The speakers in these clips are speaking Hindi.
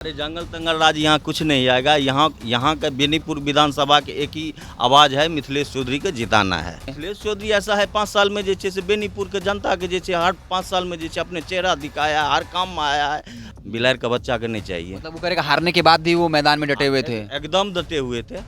अरे जंगल तंगल राज यहाँ कुछ नहीं आएगा। यहाँ का बेनीपुर विधानसभा के एक ही आवाज है, मिथिलेश चौधरी के जिताना है। मिथिलेश चौधरी ऐसा है 5 साल में जैसे बेनीपुर के जनता के जैसे हर 5 साल में जैसे अपने चेहरा दिखाया, हर काम में आया है। बिलार का बच्चा के नहीं चाहिए। मतलब वो करेगा हारने के बाद भी वो मैदान में डटे हुए थे। एकदम डटे हुए थे।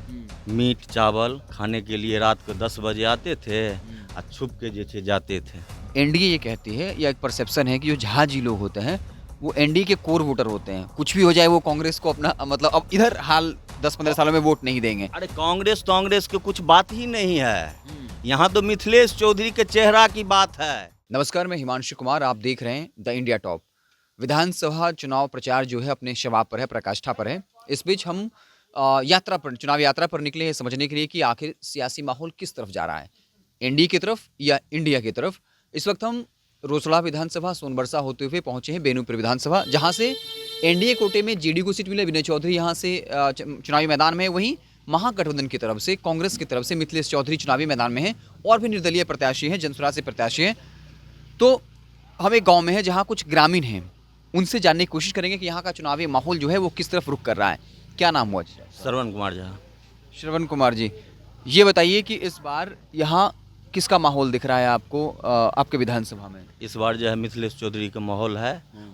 मीट चावल खाने के लिए रात को 10 बजे आते थे और छुप के जैसे जाते थे। एनडीए ये कहती है, या एक परसेप्शन है कि जो जहाजी लोग होते हैं वो एनडीए के कोर वोटर होते हैं। कुछ भी हो जाए वो कांग्रेस को अपना मतलब अब इधर हाल 10-15 सालों में वोट नहीं देंगे। अरे कांग्रेस के कुछ बात ही नहीं है। यहाँ तो मिथिलेश चौधरी के चेहरा की बात है। नमस्कार, मैं हिमांशु कुमार, आप देख रहे हैं द इंडिया टॉप। विधानसभा चुनाव प्रचार जो है अपने शबाब पर है, प्रकाष्ठा पर है। इस बीच हम चुनाव यात्रा पर निकले हैं समझने के लिए कि आखिर सियासी माहौल किस तरफ जा रहा है, एनडीए की तरफ या इंडिया की तरफ। इस वक्त हम रोसड़ा विधानसभा सोनबरसा होते हुए पहुंचे हैं बेनीपुर विधानसभा, जहां से एनडीए कोटे में जेडी को सीट मिले। विनय चौधरी यहां से चुनावी मैदान में, वहीं महागठबंधन की तरफ से, कांग्रेस की तरफ से मिथिलेश चौधरी चुनावी मैदान में हैं और भी निर्दलीय प्रत्याशी हैं, जनसुराज से प्रत्याशी हैं। तो हम एक गाँव में हैं जहाँ कुछ ग्रामीण हैं, उनसे जानने की कोशिश करेंगे कि यहाँ का चुनावी माहौल जो है वो किस तरफ रुख कर रहा है। क्या नाम हुआ? श्रवण कुमार झा। श्रवण कुमार जी, ये बताइए कि इस बार यहाँ किसका माहौल दिख रहा है आपको आपके विधानसभा में? इस बार जो है मिथिलेश चौधरी का माहौल है।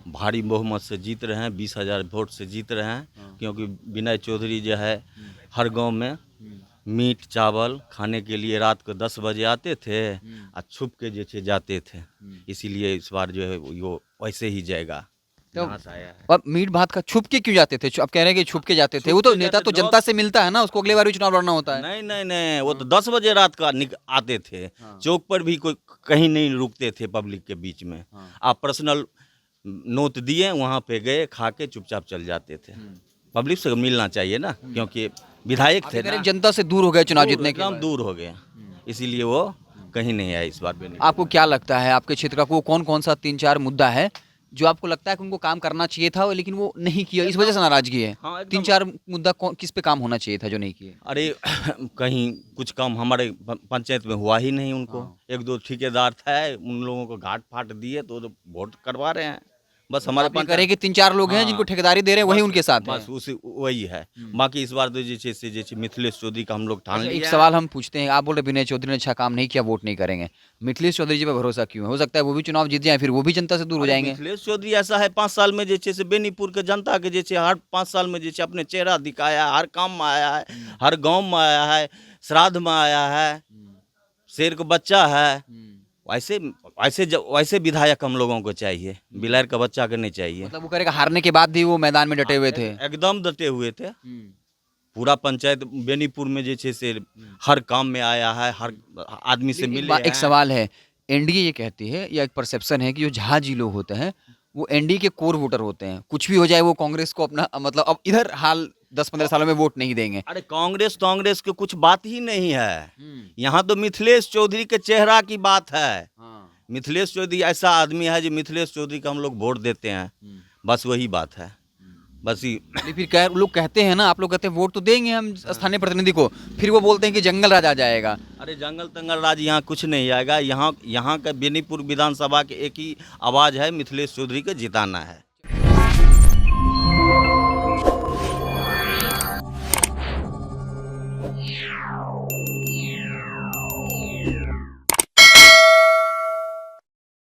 भारी बहुमत से जीत रहे हैं, 20,000 वोट से जीत रहे हैं। क्योंकि विनय चौधरी जो है हर गांव में मीट चावल खाने के लिए रात को 10 बजे आते थे और छुप के जैसे जाते थे। इसीलिए इस बार जो है वो वैसे ही जाएगा। तो अब मीट भात का छुप के क्यों जाते थे? अब कह रहे हैं कि छुप के जाते थे। वो तो नेता तो जनता से मिलता है ना, उसको अगले बार भी चुनाव लड़ना होता है। नहीं, वो तो 10 बजे रात का आते थे। चौक पर भी कोई कहीं नहीं रुकते थे पब्लिक के बीच में। आप पर्सनल नोट दिए, वहाँ पे गए, खा के चुपचाप चल जाते थे। पब्लिक से मिलना चाहिए ना, क्योंकि विधायक थे ना। जनता से दूर हो गए चुनाव जीतने के बाद दूर हो गए, इसीलिए वो कहीं नहीं आए इस बार। आपको क्या लगता है आपके क्षेत्र का वो कौन कौन सा 3-4 मुद्दा है जो आपको लगता है कि उनको काम करना चाहिए था लेकिन वो नहीं किया, इस वजह से नाराजगी है? 3-4 मुद्दा किस पे काम होना चाहिए था जो नहीं किए? अरे कहीं कुछ काम हमारे पंचायत में हुआ ही नहीं। उनको 1-2 ठेकेदार था, उन लोगों को घाट फाट दिए तो वोट करवा रहे हैं। बस हमारे पास करे कि 3-4 लोग हैं जिनको ठेकेदारी दे रहे हैं, वही उनके साथ बस उसी वही है। बाकी इस बार तो जैसे मिथिलेश चौधरी का हम लोग ठान लिया। एक सवाल हम पूछते हैं, आप बोल रहे विनय चौधरी ने अच्छा काम नहीं किया, वोट नहीं करेंगे। मिथिलेश चौधरी जी पर भरोसा क्यों है? हो सकता है वो भी चुनाव जीत जाए, फिर वो भी जनता से दूर हो जाएंगे। मिथिलेश चौधरी ऐसा है 5 साल में जैसे बेनीपुर के जनता के जैसे हर 5 साल में जैसे अपने चेहरा दिखाया, हर काम में आया है, हर गाँव में आया है, श्राद्ध में आया है, शेर का बच्चा है। वैसे विधायक हम लोगों को चाहिए, बिलार का बच्चा के नहीं चाहिए। मतलब वो करेगा हारने के बाद भी वो मैदान में डटे हुए थे। एकदम डटे हुए थे। पूरा पंचायत बेनीपुर में जैसे से हर काम में आया है, हर आदमी से मिले हैं। एक सवाल है, एनडीए ये कहती है, या एक परसेप्शन है कि जो जहाजी लोग होते हैं वो एनडीए के कोर वोटर होते हैं। कुछ भी हो जाए वो कांग्रेस को अपना मतलब अब इधर हाल 10-15 सालों में वोट नहीं देंगे। अरे कांग्रेस के कुछ बात ही नहीं है। यहाँ तो मिथिलेश चौधरी के चेहरा की बात है। मिथिलेश चौधरी ऐसा आदमी है जो मिथिलेश चौधरी का हम लोग वोट देते हैं, बस वही बात है। बस ही फिर लोग कहते हैं ना, आप लोग कहते हैं वोट तो देंगे हम स्थानीय प्रतिनिधि को, फिर वो बोलते हैं कि जंगल राज आ जाएगा। अरे जंगल तंगल राज यहाँ कुछ नहीं आएगा। यहाँ का बेनीपुर विधानसभा के एक ही आवाज है, मिथिलेश चौधरी के जिताना है।